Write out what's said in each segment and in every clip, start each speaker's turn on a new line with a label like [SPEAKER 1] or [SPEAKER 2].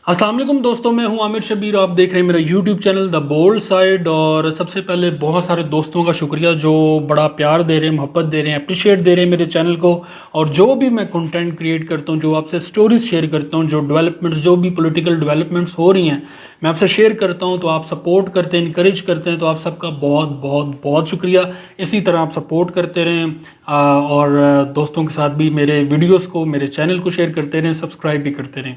[SPEAKER 1] السلام علیکم دوستوں، میں ہوں عامر شبیر. آپ دیکھ رہے ہیں میرا یوٹیوب چینل دا بولڈ سائڈ. اور سب سے پہلے بہت سارے دوستوں کا شکریہ جو بڑا پیار دے رہے ہیں، محبت دے رہے ہیں، اپریشیٹ دے رہے ہیں میرے چینل کو. اور جو بھی میں کنٹینٹ کریٹ کرتا ہوں، جو آپ سے سٹوریز شیئر کرتا ہوں، جو ڈیولپمنٹس، جو بھی پولیٹیکل ڈیولپمنٹس ہو رہی ہیں میں آپ سے شیئر کرتا ہوں، تو آپ سپورٹ کرتے ہیں، انکریج کرتے ہیں. تو آپ سب کا بہت بہت بہت شکریہ. اسی طرح آپ سپورٹ کرتے رہیں اور دوستوں کے ساتھ بھی میرے ویڈیوز کو، میرے چینل کو شیئر کرتے رہیں، سبسکرائب بھی کرتے رہیں.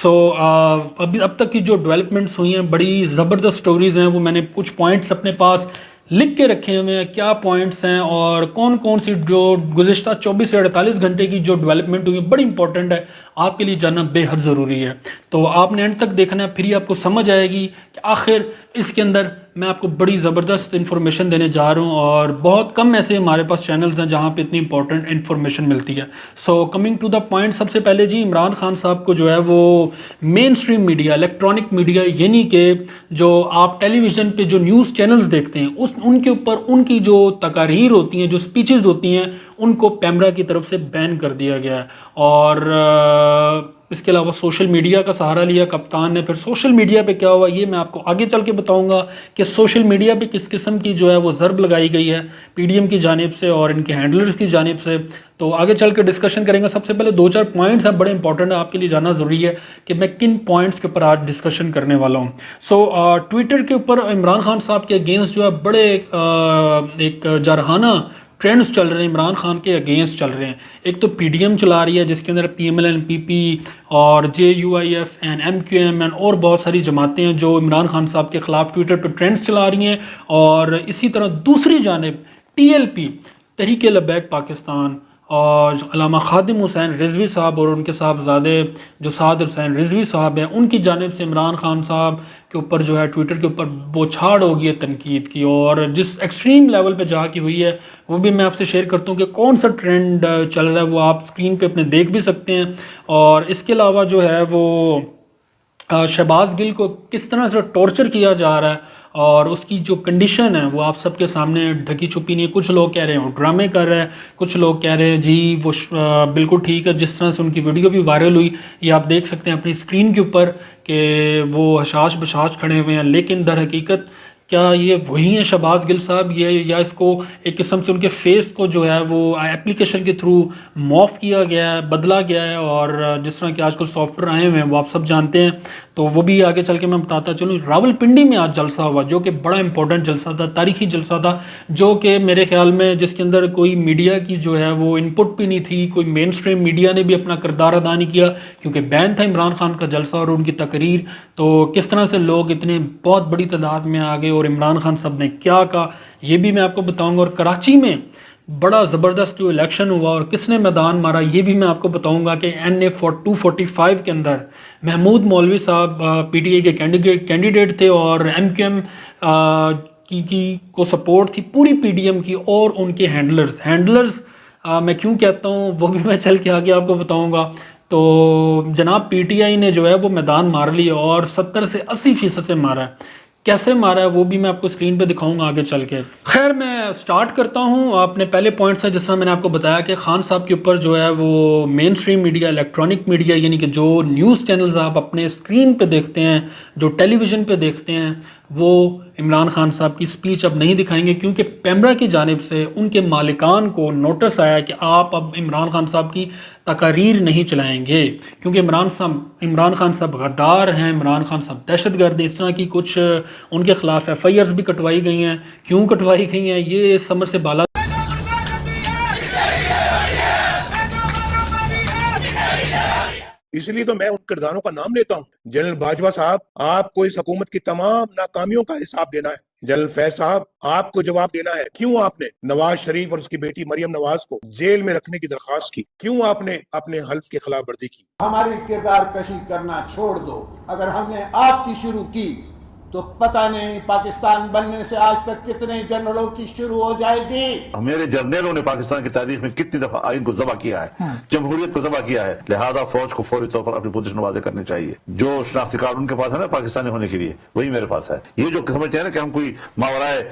[SPEAKER 1] سو اب تک کی جو ڈیولپمنٹس ہوئی ہیں بڑی زبردست سٹوریز ہیں. وہ میں نے کچھ پوائنٹس اپنے پاس لکھ کے رکھے ہوئے ہیں، کیا پوائنٹس ہیں اور کون کون سی جو گزشتہ 24 سے 48 گھنٹے کی جو ڈیولپمنٹ ہوئی ہے بڑی امپورٹنٹ ہے، آپ کے لیے جاننا بے حد ضروری ہے. تو آپ نے اینڈ تک دیکھنا ہے، پھر ہی آپ کو سمجھ آئے گی کہ آخر اس کے اندر میں آپ کو بڑی زبردست انفارمیشن دینے جا رہا ہوں. اور بہت کم ایسے ہمارے پاس چینلز ہیں جہاں پہ اتنی امپورٹنٹ انفارمیشن ملتی ہے. So coming to the point, سب سے پہلے جی عمران خان صاحب کو جو ہے وہ مین سٹریم میڈیا، الیکٹرانک میڈیا، یعنی کہ جو آپ ٹیلی ویژن پہ جو نیوز چینلز دیکھتے ہیں ان کے اوپر ان کی جو تقاریر ہوتی ہیں، جو سپیچز ہوتی ہیں، ان کو پیمرا کی طرف سے بین کر دیا گیا ہے. اور اس کے علاوہ سوشل میڈیا کا سہارا لیا کپتان نے. پھر سوشل میڈیا پہ کیا ہوا یہ میں آپ کو آگے چل کے بتاؤں گا کہ سوشل میڈیا پہ کس قسم کی جو ہے وہ ضرب لگائی گئی ہے پی ڈی ایم کی جانب سے اور ان کے ہینڈلرز کی جانب سے. تو آگے چل کے ڈسکشن کریں گے. سب سے پہلے 2-4 پوائنٹس ہیں بڑے امپورٹنٹ ہیں، آپ کے لیے جاننا ضروری ہے کہ میں کن پوائنٹس کے اوپر آج ڈسکشن کرنے والا ہوں. سو ٹویٹر کے اوپر عمران خان صاحب کے اگینسٹ جو ہے بڑے ایک جارحانہ ٹرینڈز چل رہے ہیں، عمران خان کے اگینسٹ چل رہے ہیں. ایک تو پی ڈی ایم چلا رہی ہے جس کے اندر P M L N, P P اور J U I F N, M Q M N اور بہت ساری جماعتیں ہیں جو عمران خان صاحب کے خلاف ٹویٹر پہ ٹرینڈز چلا رہی ہیں. اور اسی طرح دوسری جانب T L P, Tehreek Labbaik Pakistan, اور علامہ خادم حسین رضوی صاحب اور ان کے صاحبزادے جو سعد حسین رضوی صاحب ہیں، ان کی جانب سے عمران خان صاحب کے اوپر جو ہے ٹویٹر کے اوپر بوچھاڑ ہو گئی ہے تنقید کی. اور جس ایکسٹریم لیول پہ جا کے ہوئی ہے وہ بھی میں آپ سے شیئر کرتا ہوں کہ کون سا ٹرینڈ چل رہا ہے، وہ آپ اسکرین پہ اپنے دیکھ بھی سکتے ہیں. اور اس کے علاوہ جو ہے وہ شہباز گل کو کس طرح سے ٹارچر کیا جا رہا ہے اور اس کی جو کنڈیشن ہے وہ آپ سب کے سامنے ڈھکی چھپی نہیں ہے. کچھ لوگ کہہ رہے ہیں وہ ڈرامے کر رہے ہیں، کچھ لوگ کہہ رہے ہیں جی وہ بالکل ٹھیک ہے. جس طرح سے ان کی ویڈیو بھی وائرل ہوئی، یہ آپ دیکھ سکتے ہیں اپنی اسکرین کے اوپر کہ وہ حشاش بشاش کھڑے ہوئے ہیں. لیکن در حقیقت کیا یہ وہی ہیں شہباز گل صاحب، یہ یا اس کو ایک قسم سے ان کے فیس کو جو ہے وہ اپلیکیشن کے تھرو موف کیا گیا ہے، بدلا گیا ہے. اور جس طرح کہ آج کل سافٹ ویئر آئے ہوئے ہیں وہ آپ سب جانتے ہیں. تو وہ بھی آگے چل کے میں بتاتا چلوں. راول پنڈی میں آج جلسہ ہوا جو کہ بڑا امپورٹنٹ جلسہ تھا، تاریخی جلسہ تھا، جو کہ میرے خیال میں جس کے اندر کوئی میڈیا کی جو ہے وہ ان پٹ بھی نہیں تھی، کوئی مین سٹریم میڈیا نے بھی اپنا کردار ادا نہیں کیا کیونکہ بین تھا عمران خان کا جلسہ اور ان کی تقریر. تو کس طرح سے لوگ اتنے بہت بڑی تعداد میں آگے اور عمران خان صاحب نے کیا کہا یہ بھی میں آپ کو بتاؤں گا. اور کراچی میں بڑا زبردست جو الیکشن ہوا اور کس نے میدان مارا یہ بھی میں آپ کو بتاؤں گا کہ این اے 245 کے اندر محمود مولوی صاحب پی ٹی اے کے کینڈیڈیٹ تھے اور ایم کیو ایم کی کو سپورٹ تھی پوری پی ڈی ایم کی اور ان کے ہینڈلرز میں کیوں کہتا ہوں وہ بھی میں چل کے آگے آپ کو بتاؤں گا. تو جناب پی ٹی آئی نے جو ہے وہ میدان مار لیا اور 70 سے 80% سے مارا ہے. کیسے مارا ہے وہ بھی میں آپ کو اسکرین پہ دکھاؤں گا آگے چل کے. خیر میں سٹارٹ کرتا ہوں. اپنے پہلے پوائنٹس ہیں جس طرح میں نے آپ کو بتایا کہ خان صاحب کے اوپر جو ہے وہ مین سٹریم میڈیا، الیکٹرانک میڈیا، یعنی کہ جو نیوز چینلز آپ اپنے اسکرین پہ دیکھتے ہیں، جو ٹیلی ویژن پہ دیکھتے ہیں، وہ عمران خان صاحب کی سپیچ اب نہیں دکھائیں گے کیونکہ پیمرا کی جانب سے ان کے مالکان کو نوٹس آیا کہ آپ اب عمران خان صاحب کی تقاریر نہیں چلائیں گے کیونکہ عمران خان صاحب غدار ہیں، عمران خان صاحب دہشت گرد ہیں. اس طرح کی کچھ ان کے خلاف ایف آئی آرز بھی کٹوائی گئی ہیں. کیوں کٹوائی گئی ہیں یہ سمجھ سے بالا.
[SPEAKER 2] اس لیے تو میں ان کرداروں کا نام لیتا ہوں. جنرل باجوہ صاحب، آپ کو اس حکومت کی تمام ناکامیوں کا حساب دینا ہے. جنرل فیض صاحب، آپ کو جواب دینا ہے کیوں آپ نے نواز شریف اور اس کی بیٹی مریم نواز کو جیل میں رکھنے کی درخواست کی، کیوں آپ نے اپنے حلف کی خلاف ورزی کی.
[SPEAKER 3] ہماری کردار کشی کرنا چھوڑ دو. اگر ہم نے آپ کی شروع کی تو پتہ نہیں پاکستان بننے سے آج تک کتنے جنرلوں کی شروع ہو جائے گی.
[SPEAKER 4] میرے جرنیلوں نے پاکستان کی تاریخ میں کتنی دفعہ آئین کو ذبح کیا ہے, جمہوریت کو ذبح کیا ہے, لہذا فوج کو فوری طور پر اپنی پوزیشن واضح کرنی چاہیے. جو شناختی کارڈ ان کے پاس ہے نا پاکستانی ہونے کے لیے, وہی میرے پاس ہے. یہ جو سمجھتے ہیں نا کہ ہم کوئی ماورائے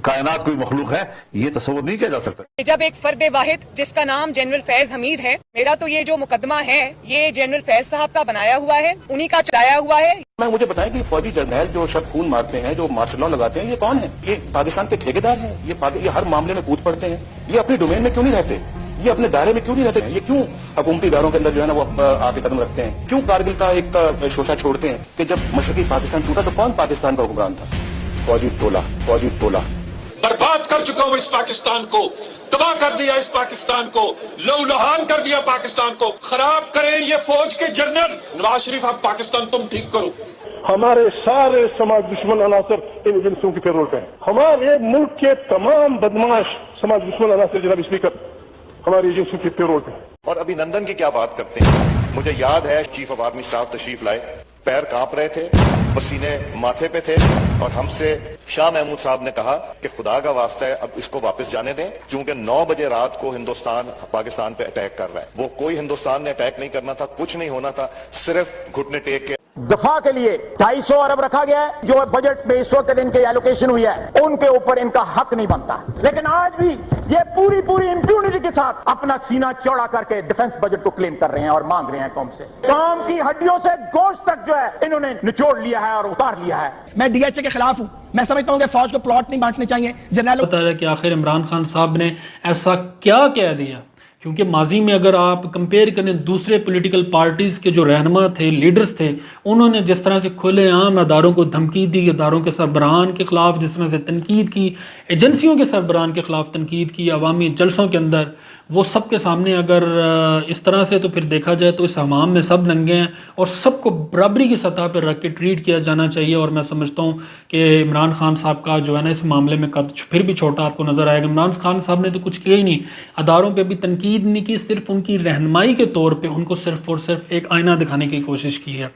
[SPEAKER 4] کائنات کوئی مخلوق ہے, یہ تصور نہیں کیا جا سکتا.
[SPEAKER 5] جب ایک فرد واحد جس کا نام جنرل فیض حمید ہے, میرا تو یہ جو مقدمہ ہے یہ جنرل فیض صاحب کا بنایا ہوا ہے, انہی کا چلایا ہوا ہے.
[SPEAKER 6] مجھے بتائیں کہ فوجی جرنیل جو شخص خون مارتے ہیں, جو مارشل لاء لگاتے ہیں, یہ کون ہیں؟ یہ پاکستان کے ٹھیکیدار ہیں. یہ ہر معاملے میں پوچھ پڑتے ہیں. یہ اپنے ڈومین میں کیوں نہیں رہتے؟ یہ اپنے دائرے میں کیوں نہیں رہتے؟ یہ کیوں حکومتی اداروں کے اندر جو ہے نا وہ آ کے قدم رکھتے ہیں؟ کیوں کارگل کا ایک شوشہ چھوڑتے ہیں کہ جب مشرقی پاکستان ٹوٹا تو کون پاکستان کا حکمران تھا؟ فوجی ٹولہ.
[SPEAKER 7] برباد کر چکا ہوں اس پاکستان کو, تباہ کر دیا اس پاکستان کو, لہو کر دیا پاکستان کو. خراب کریں یہ فوج کے جنرل. نواز شریف آپ پاکستان تم ٹھیک کرو.
[SPEAKER 8] ہمارے سارے سماج دشمن عناصر ان ایجنسیوں کی پیرول پہ ہیں. ہمارے ملک کے تمام بدماش سماج دشمن عناصر جناب اسپیکر ہماری ایجنسیوں کی پیرول پہ ہیں.
[SPEAKER 9] اور ابھی نندن کی کیا بات کرتے ہیں؟ مجھے یاد ہے چیف آف آرمی اسٹاف تشریف لائے, پیر کانپ رہے تھے, پسینے ماتھے پہ تھے, اور ہم سے شاہ محمود صاحب نے کہا کہ خدا کا واسطہ ہے اب اس کو واپس جانے دیں, کیونکہ 9 بجے رات کو ہندوستان پاکستان پہ اٹیک کر رہا ہے. وہ کوئی ہندوستان نے اٹیک نہیں کرنا تھا, کچھ نہیں ہونا تھا, صرف گھٹنے ٹیک کے.
[SPEAKER 10] دفاع کے لیے 250 ارب رکھا گیا ہے, جو بجٹ میں اس وقت ان کے ایلوکیشن ہوئی ہے, ان کے اوپر ان کا حق نہیں بنتا. لیکن آج بھی یہ پوری امپیونٹی کے ساتھ اپنا سینہ چوڑا کر کے ڈیفنس بجٹ کو کلیم کر رہے ہیں اور مانگ رہے ہیں قوم سے. قوم کی ہڈیوں سے گوشت تک جو ہے انہوں نے نچوڑ لیا ہے اور اتار لیا ہے.
[SPEAKER 11] میں ڈی ایچ اے کے خلاف ہوں. میں سمجھتا ہوں کہ فوج کو پلاٹ نہیں بانٹنے چاہیے. جنرل
[SPEAKER 1] بتا رہا ہے کہ آخر عمران خان صاحب نے ایسا کیا کہہ دیا, کیونکہ ماضی میں اگر آپ کمپیئر کریں دوسرے پولیٹیکل پارٹیز کے جو رہنما تھے, لیڈرز تھے, انہوں نے جس طرح سے کھلے عام اداروں کو دھمکی دی, اداروں کے سربراہان کے خلاف جس طرح سے تنقید کی, ایجنسیوں کے سربراہان کے خلاف تنقید کی عوامی جلسوں کے اندر, وہ سب کے سامنے اگر اس طرح سے تو پھر دیکھا جائے تو اس حمام میں سب ننگے ہیں اور سب کو برابری کی سطح پر رکھ کے ٹریٹ کیا جانا چاہیے. اور میں سمجھتا ہوں کہ عمران خان صاحب کا جو ہے نا اس معاملے میں قد پھر بھی چھوٹا آپ کو نظر آئے گا. عمران خان صاحب نے تو کچھ کیا ہی نہیں, اداروں پہ بھی تنقید نہیں کی, صرف ان کی رہنمائی کے طور پہ ان کو صرف اور صرف ایک آئینہ دکھانے کی کوشش کی ہے.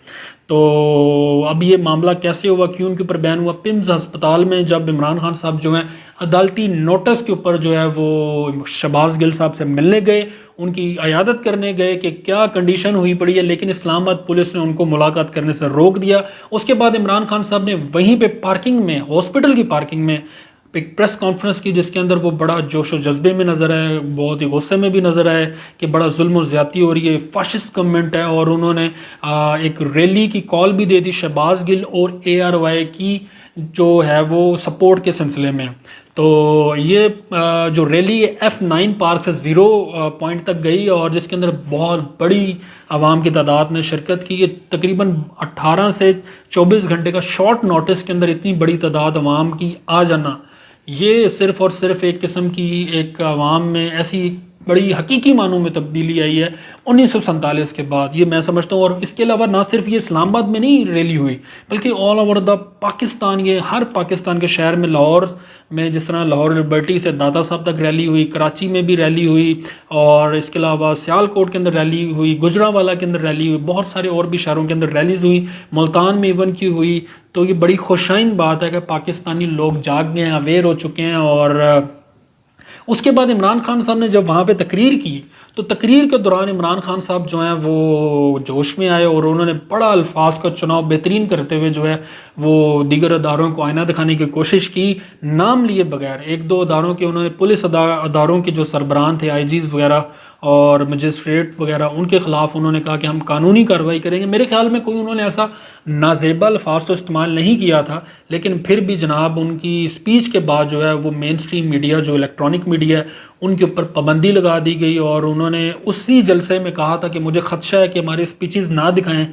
[SPEAKER 1] تو اب یہ معاملہ کیسے ہوا, کیوں ان کے اوپر بیان ہوا؟ پمز ہسپتال میں جب عمران خان صاحب جو ہیں عدالتی نوٹس کے اوپر جو ہے وہ شہباز گل صاحب سے ملنے گئے, ان کی عیادت کرنے گئے کہ کیا کنڈیشن ہوئی پڑی ہے, لیکن اسلام آباد پولیس نے ان کو ملاقات کرنے سے روک دیا. اس کے بعد عمران خان صاحب نے وہیں پہ پارکنگ میں, ہاسپٹل کی پارکنگ میں ایک پریس کانفرنس کی, جس کے اندر وہ بڑا جوش و جذبے میں نظر آئے, بہت ہی غصے میں بھی نظر آئے کہ بڑا ظلم و زیادتی ہو رہی ہے, فاشسٹ گورنمنٹ ہے. اور انہوں نے ایک ریلی کی کال بھی دے دی شہباز گل اور ARY کی جو ہے وہ سپورٹ کے سلسلے میں. تو یہ جو ریلی F9 پارک سے 0 پوائنٹ تک گئی, اور جس کے اندر بہت بڑی عوام کی تعداد نے شرکت کی. یہ تقریباً 18 سے 24 گھنٹے کا شارٹ نوٹس کے اندر اتنی بڑی تعداد عوام کی آ جانا, یہ صرف اور صرف ایک قسم کی ایک عوام میں ایسی بڑی حقیقی معنوں میں تبدیلی آئی ہے 1947 کے بعد, یہ میں سمجھتا ہوں. اور اس کے علاوہ نہ صرف یہ اسلام آباد میں نہیں ریلی ہوئی, بلکہ آل اوور دا پاکستان, یہ ہر پاکستان کے شہر میں, لاہور میں جس طرح لاہور لبرٹی سے داتا صاحب تک ریلی ہوئی, کراچی میں بھی ریلی ہوئی, اور اس کے علاوہ سیالکوٹ کے اندر ریلی ہوئی, گجرانوالہ کے اندر ریلی ہوئی, بہت سارے اور بھی شہروں کے اندر ریلیز ہوئی, ملتان میں ایون کی ہوئی. تو یہ بڑی خوشائن بات ہے کہ پاکستانی لوگ جاگ گئے ہیں, اویئر ہو چکے ہیں. اور اس کے بعد عمران خان صاحب نے جب وہاں پہ تقریر کی تو تقریر کے دوران عمران خان صاحب جو ہیں وہ جوش میں آئے, اور انہوں نے بڑا الفاظ کا چناؤ بہترین کرتے ہوئے جو ہے وہ دیگر اداروں کو آئینہ دکھانے کی کوشش کی, نام لیے بغیر. 1-2 اداروں کے انہوں نے, پولیس اداروں کے جو سربراہان تھے, IGs وغیرہ اور مجسٹریٹ وغیرہ, ان کے خلاف انہوں نے کہا کہ ہم قانونی کارروائی کریں گے. میرے خیال میں کوئی انہوں نے ایسا نازیبا الفاظ تو استعمال نہیں کیا تھا, لیکن پھر بھی جناب ان کی اسپیچ کے بعد جو ہے وہ مین سٹریم میڈیا, جو الیکٹرانک میڈیا ہے, ان کے اوپر پابندی لگا دی گئی. اور انہوں نے اسی جلسے میں کہا تھا کہ مجھے خدشہ ہے کہ ہماری اسپیچز نہ دکھائیں,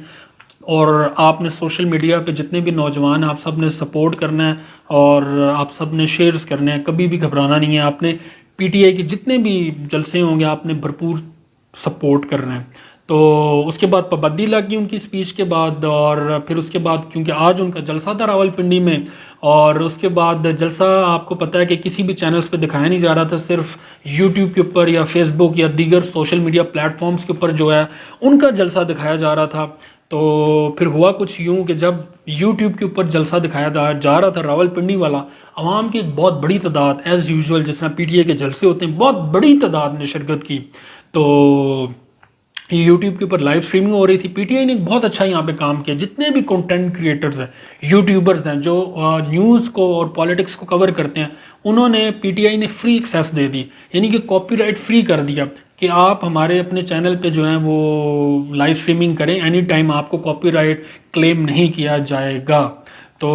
[SPEAKER 1] اور آپ نے سوشل میڈیا پہ جتنے بھی نوجوان ہیں آپ سب نے سپورٹ کرنا ہے, اور آپ سب نے شیئرز کرنے ہیں, کبھی بھی گھبرانا نہیں ہے. آپ نے PTI کے جتنے بھی جلسے ہوں گے آپ نے بھرپور سپورٹ کرنا ہے. تو اس کے بعد پابندی لگ گئی ان کی اسپیچ کے بعد, اور پھر اس کے بعد کیونکہ آج ان کا جلسہ تھا راولپنڈی میں, اور اس کے بعد جلسہ آپ کو پتہ ہے کہ کسی بھی چینلز پہ دکھایا نہیں جا رہا تھا, صرف YouTube کے اوپر یا فیس بک یا دیگر سوشل میڈیا پلیٹ فارمز کے اوپر جو ہے ان کا جلسہ دکھایا جا رہا تھا. تو پھر ہوا کچھ یوں کہ جب یوٹیوب کے اوپر جلسہ دکھایا جا رہا تھا راولپنڈی والا، عوام کی ایک بہت بڑی تعداد ایز یوزول جس طرح پی ٹی آئی کے جلسے ہوتے ہیں بہت بڑی تعداد نے شرکت کی. تو یوٹیوب کے اوپر لائیو اسٹریمنگ ہو رہی تھی. پی ٹی آئی نے ایک بہت اچھا یہاں پہ کام کیا. جتنے بھی کنٹینٹ کریٹرز ہیں، یوٹیوبرز ہیں جو نیوز کو اور پالیٹکس کو کور کرتے ہیں، انہوں نے پی ٹی آئی نے فری ایکسیس دے دی، یعنی کہ کاپی رائٹ فری کر دیا کہ آپ ہمارے اپنے چینل پہ جو ہیں وہ لائیو اسٹریمنگ کریں، اینی ٹائم آپ کو کاپی رائٹ کلیم نہیں کیا جائے گا. تو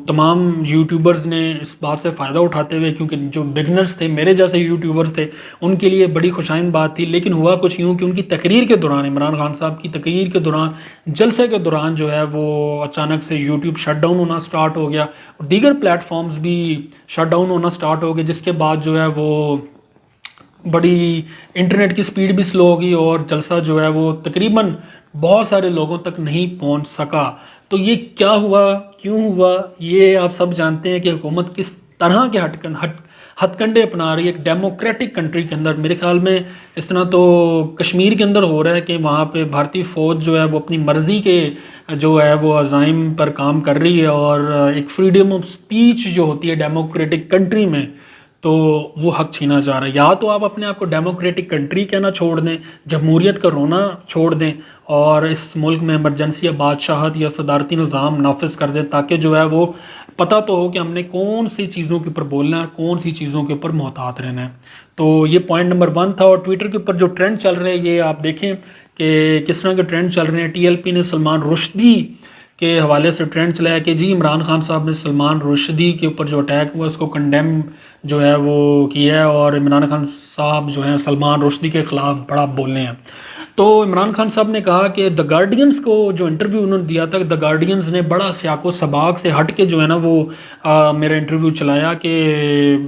[SPEAKER 1] تمام یوٹیوبرز نے اس بات سے فائدہ اٹھاتے ہوئے، کیونکہ جو بگنرز تھے میرے جیسے یوٹیوبرز تھے ان کے لیے بڑی خوشائند بات تھی. لیکن ہوا کچھ یوں کہ ان کی تقریر کے دوران، عمران خان صاحب کی تقریر کے دوران، جلسے کے دوران جو ہے وہ اچانک سے یوٹیوب شٹ ڈاؤن ہونا سٹارٹ ہو گیا اور دیگر پلیٹ فارمز بھی شٹ ڈاؤن ہونا سٹارٹ ہو گئے، جس کے بعد جو ہے وہ بڑی انٹرنیٹ کی سپیڈ بھی سلو ہوگی اور جلسہ جو ہے وہ تقریباً بہت سارے لوگوں تک نہیں پہنچ سکا. تو یہ کیا ہوا، کیوں ہوا، یہ آپ سب جانتے ہیں کہ حکومت کس طرح کے ہتھ کنڈے اپنا رہی ہے ایک ڈیموکریٹک کنٹری کے اندر. میرے خیال میں اس طرح تو کشمیر کے اندر ہو رہا ہے کہ وہاں پہ بھارتی فوج جو ہے وہ اپنی مرضی کے جو ہے وہ عزائم پر کام کر رہی ہے، اور ایک فریڈم آف سپیچ جو ہوتی ہے ڈیموکریٹک کنٹری میں تو وہ حق چھینا جا رہا ہے. یا تو آپ اپنے آپ کو ڈیموکریٹک کنٹری کہنا چھوڑ دیں، جمہوریت کا رونا چھوڑ دیں اور اس ملک میں ایمرجنسی یا بادشاہت یا صدارتی نظام نافذ کر دیں، تاکہ جو ہے وہ پتہ تو ہو کہ ہم نے کون سی چیزوں کے اوپر بولنا ہے اور کون سی چیزوں کے اوپر محتاط رہنا ہے. تو یہ پوائنٹ نمبر 1 تھا. اور ٹویٹر کے اوپر جو ٹرینڈ چل رہے ہیں یہ آپ دیکھیں کہ کس طرح کے ٹرینڈ چل رہے ہیں. ٹی ایل پی نے سلمان رشدی کے حوالے سے ٹرینڈ چلایا کہ جی عمران خان صاحب نے سلمان رشدی کے اوپر جو اٹیک ہوا اس کو کنڈیم جو ہے وہ کیا ہے، اور عمران خان صاحب جو ہیں سلمان رشدی کے خلاف بڑا بولے ہیں. تو عمران خان صاحب نے کہا کہ دا گارڈینز کو جو انٹرویو انہوں نے دیا تھا، دا گارڈینز نے بڑا سیاق و سباق سے ہٹ کے جو ہے نا وہ میرا انٹرویو چلایا کہ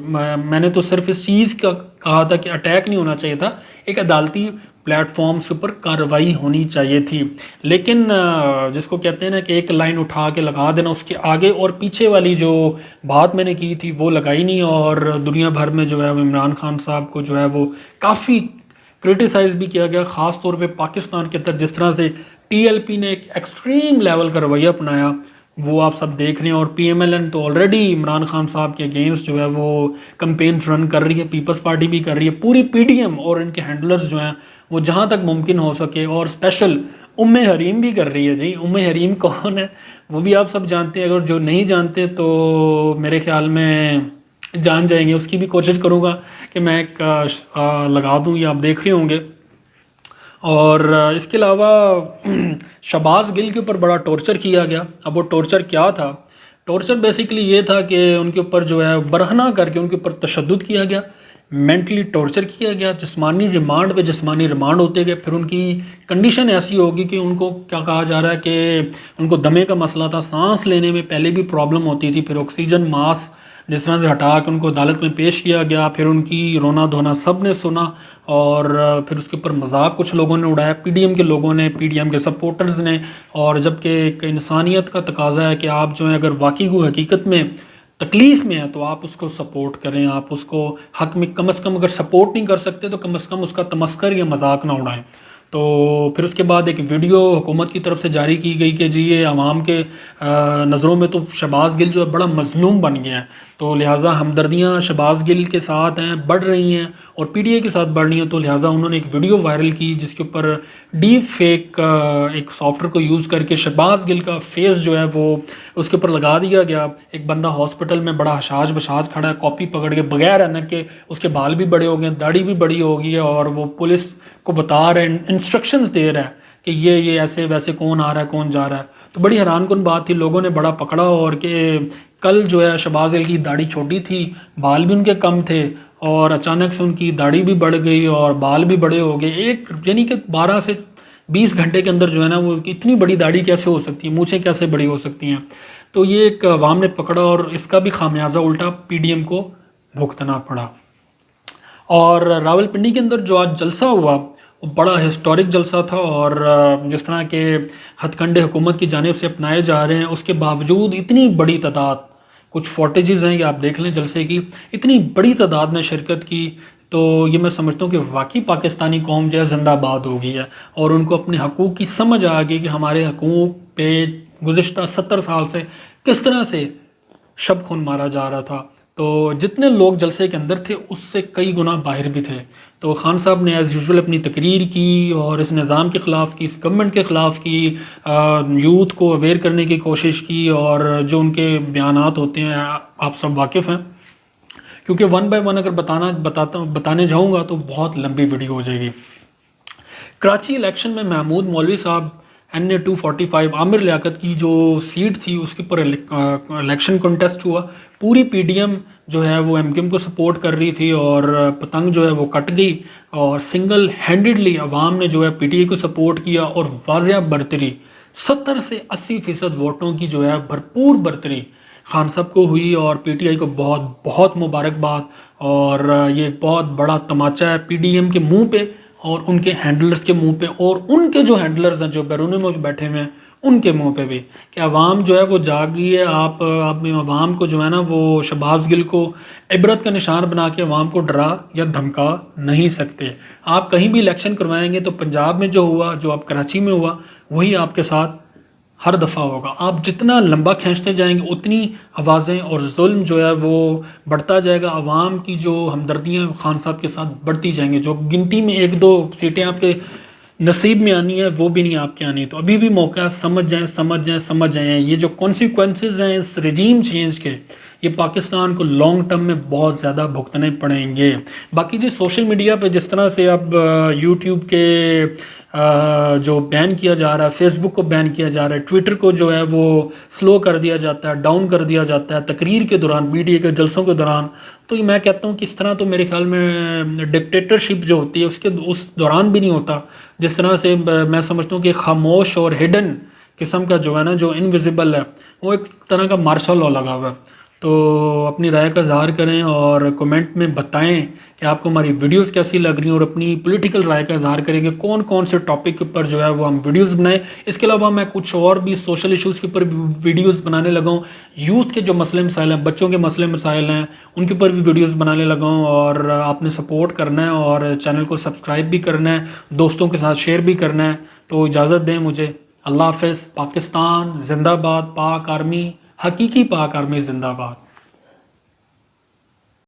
[SPEAKER 1] میں نے تو صرف اس چیز کا کہا تھا کہ اٹیک نہیں ہونا چاہیے تھا، ایک عدالتی پلیٹ فارمز کے اوپر کارروائی ہونی چاہیے تھی. لیکن جس کو کہتے ہیں نا کہ ایک لائن اٹھا کے لگا دینا، اس کے آگے اور پیچھے والی جو بات میں نے کی تھی وہ لگائی نہیں، اور دنیا بھر میں جو ہے وہ عمران خان صاحب کو جو ہے وہ کافی کرٹیسائز بھی کیا گیا، خاص طور پہ پاکستان کے اندر جس طرح سے ٹی ایل پی نے ایک ایکسٹریم لیول کا رویہ اپنایا وہ آپ سب دیکھ رہے ہیں. اور پی ایم ایل این تو آلریڈی عمران خان صاحب کے اگینسٹ جو ہے وہ کمپینز رن کر رہی ہے، پیپلز پارٹی بھی کر رہی ہے، پوری پی ڈی ایم اور ان کے ہینڈلرز جو ہیں وہ جہاں تک ممکن ہو سکے، اور اسپیشل حریم بھی کر رہی ہے. جی حریم کون ہے وہ بھی آپ سب جانتے ہیں، اگر جو نہیں جانتے تو میرے خیال میں جان جائیں گے. اس کی بھی کوشش کروں گا کہ میں ایک لگا دوں، یہ آپ دیکھ رہے ہوں گے. اور اس کے علاوہ شہباز گل کے اوپر بڑا ٹورچر کیا گیا. اب وہ ٹورچر کیا تھا؟ ٹورچر بیسیکلی یہ تھا کہ ان کے اوپر جو ہے برہنہ کر کے ان کے اوپر تشدد کیا گیا، مینٹلی ٹورچر کیا گیا، جسمانی ریمانڈ ہوتے گئے. پھر ان کی کنڈیشن ایسی ہوگی کہ ان کو کیا کہا جا رہا ہے کہ ان کو دمے کا مسئلہ تھا، سانس لینے میں پہلے بھی پرابلم ہوتی تھی، پھر آکسیجن ماسک جس طرح سے ہٹا کے ان کو عدالت میں پیش کیا گیا، پھر ان کی رونا دھونا سب نے سنا، اور پھر اس کے اوپر مذاق کچھ لوگوں نے اڑایا، پی ڈی ایم کے لوگوں نے، پی ڈی ایم کے سپورٹرز نے. اور جبکہ ایک انسانیت کا تقاضا ہے کہ آپ جو ہیں اگر واقعی کو حقیقت میں تکلیف میں ہے تو آپ اس کو سپورٹ کریں، آپ اس کو حق میں کم از کم اگر سپورٹ نہیں کر سکتے تو کم از کم اس کا تمسخر یا مذاق نہ اڑائیں. تو پھر اس کے بعد ایک ویڈیو حکومت کی طرف سے جاری کی گئی کہ جی یہ عوام کے نظروں میں تو شہباز گل جو ہے بڑا مظلوم بن گیا ہے، تو لہٰذا ہمدردیاں شہباز گل کے ساتھ ہیں، بڑھ رہی ہیں اور پی ڈی اے کے ساتھ بڑھ رہی ہیں. تو لہٰذا انہوں نے ایک ویڈیو وائرل کی جس کے اوپر ڈیپ فیک ایک سافٹ ویئر کو یوز کر کے شہباز گل کا فیس جو ہے وہ اس کے اوپر لگا دیا گیا. ایک بندہ ہاسپٹل میں بڑا حشاش بشاش کھڑا ہے، کاپی پکڑ کے، بغیر اینک کے، اس کے بال بھی بڑے ہو گئے، داڑھی بھی بڑی ہو گئی ہے، اور وہ پولیس کو بتا رہے ہیں، انسٹرکشنز دے رہا ہے کہ یہ ایسے ویسے کون آ رہا ہے کون جا رہا ہے. تو بڑی حیران کن بات تھی، لوگوں نے بڑا پکڑا. اور کہ کل جو ہے شہباز گل کی داڑھی چھوٹی تھی، بال بھی ان کے کم تھے، اور اچانک سے ان کی داڑھی بھی بڑھ گئی اور بال بھی بڑے ہو گئے. ایک یعنی کہ 12 سے 20 گھنٹے کے اندر جو ہے نا وہ اتنی بڑی داڑھی کیسے ہو سکتی ہے، مونچھیں کیسے بڑی ہو سکتی ہیں. تو یہ ایک عوام نے پکڑا اور اس کا بھی خامیازہ الٹا پی ڈی ایم کو بھگتنا پڑا. اور راولپنڈی کے اندر جو آج جلسہ ہوا وہ بڑا ہسٹورک جلسہ تھا، اور جس طرح کے ہتھ کنڈے حکومت کی جانب سے اپنائے جا رہے ہیں اس کے باوجود اتنی بڑی تعداد، کچھ فوٹیجز ہیں کہ آپ دیکھ لیں جلسے کی، اتنی بڑی تعداد نے شرکت کی تو یہ میں سمجھتا ہوں کہ واقعی پاکستانی قوم جو ہے زندہ باد ہو گئی ہے اور ان کو اپنے حقوق کی سمجھ آ گئی کہ ہمارے حقوق پہ گزشتہ 70 سال سے کس طرح سے شب خون مارا جا رہا تھا. تو جتنے لوگ جلسے کے اندر تھے اس سے کئی گنا باہر بھی تھے. تو خان صاحب نے ایز یوزول اپنی تقریر کی اور اس نظام کے خلاف کی, اس گورنمنٹ کے خلاف کی, یوتھ کو اویئر کرنے کی کوشش کی, اور جو ان کے بیانات ہوتے ہیں آپ سب واقف ہیں, کیونکہ ون بائی ون اگر بتانے جاؤں گا تو بہت لمبی ویڈیو ہو جائے گی. کراچی الیکشن میں محمود مولوی صاحب NA 245 عامر لیاقت کی جو سیٹ تھی اس کے اوپر الیکشن کنٹیسٹ ہوا. پوری PDM جو ہے وہ MKM کو سپورٹ کر رہی تھی اور پتنگ جو ہے وہ کٹ گئی, اور سنگل ہینڈڈلی عوام نے جو ہے PTI کو سپورٹ کیا اور واضح برتری 70 سے 80% ووٹوں کی جو ہے بھرپور برتری خان صاحب کو ہوئی, اور PTI کو بہت بہت مبارکباد. اور یہ بہت بڑا تماچا ہے PDM کے منہ پہ اور ان کے ہینڈلرز کے منہ پہ, اور ان کے جو ہینڈلرز ہیں جو بیرون ملک بیٹھے ہوئے ہیں ان کے منہ پہ بھی, کہ عوام جو ہے وہ جاگ گئی ہے. آپ عوام کو جو ہے نا وہ شہباز گل کو عبرت کا نشان بنا کے عوام کو ڈرا یا دھمکا نہیں سکتے. آپ کہیں بھی الیکشن کروائیں گے تو پنجاب میں جو ہوا, جو آپ کراچی میں ہوا, وہی آپ کے ساتھ ہر دفعہ ہوگا. آپ جتنا لمبا کھینچتے جائیں گے اتنی آوازیں اور ظلم جو ہے وہ بڑھتا جائے گا. عوام کی جو ہمدردیاں خان صاحب کے ساتھ بڑھتی جائیں گی. جو گنتی میں 1-2 سیٹیں آپ کے نصیب میں آنی ہے وہ بھی نہیں آپ کے آنی. تو ابھی بھی موقع ہے, سمجھ جائیں. یہ جو کانسیکوینسز ہیں اس رجیم چینج کے, یہ پاکستان کو لانگ ٹرم میں بہت زیادہ بھگتنے پڑیں گے. باقی جی سوشل میڈیا پہ جس طرح سے اب یوٹیوب کے جو بین کیا جا رہا ہے, فیس بک کو بین کیا جا رہا ہے, ٹویٹر کو جو ہے وہ سلو کر دیا جاتا ہے, ڈاؤن کر دیا جاتا ہے تقریر کے دوران, PTI کے جلسوں کے دوران, تو یہ میں کہتا ہوں کہ اس طرح تو میرے خیال میں ڈکٹیٹرشپ جو ہوتی ہے اس دوران بھی نہیں ہوتا. جس طرح سے میں سمجھتا ہوں کہ خاموش اور ہڈن قسم کا جو ہے نا, جو انویزیبل ہے, وہ ایک طرح کا مارشل لا لگا ہوا ہے. تو اپنی رائے کا اظہار کریں اور کمنٹ میں بتائیں کہ آپ کو ہماری ویڈیوز کیسی لگ رہی ہیں, اور اپنی پولیٹیکل رائے کا اظہار کریں کہ کون کون سے ٹاپک کے اوپر جو ہے وہ ہم ویڈیوز بنائیں. اس کے علاوہ میں کچھ اور بھی سوشل ایشوز کے اوپر ویڈیوز بنانے لگا ہوں. یوتھ کے جو مسئلے مسائل ہیں, بچوں کے مسئلے مسائل ہیں, ان کے اوپر بھی ویڈیوز بنانے لگا ہوں. اور آپ نے سپورٹ کرنا ہے اور چینل کو سبسکرائب بھی کرنا ہے, دوستوں کے ساتھ شیئر بھی کرنا ہے. تو اجازت دیں مجھے. اللہ حافظ. پاکستان زندہ باد. پاک آرمی, حقیقی پاک آرمی زندہ باد.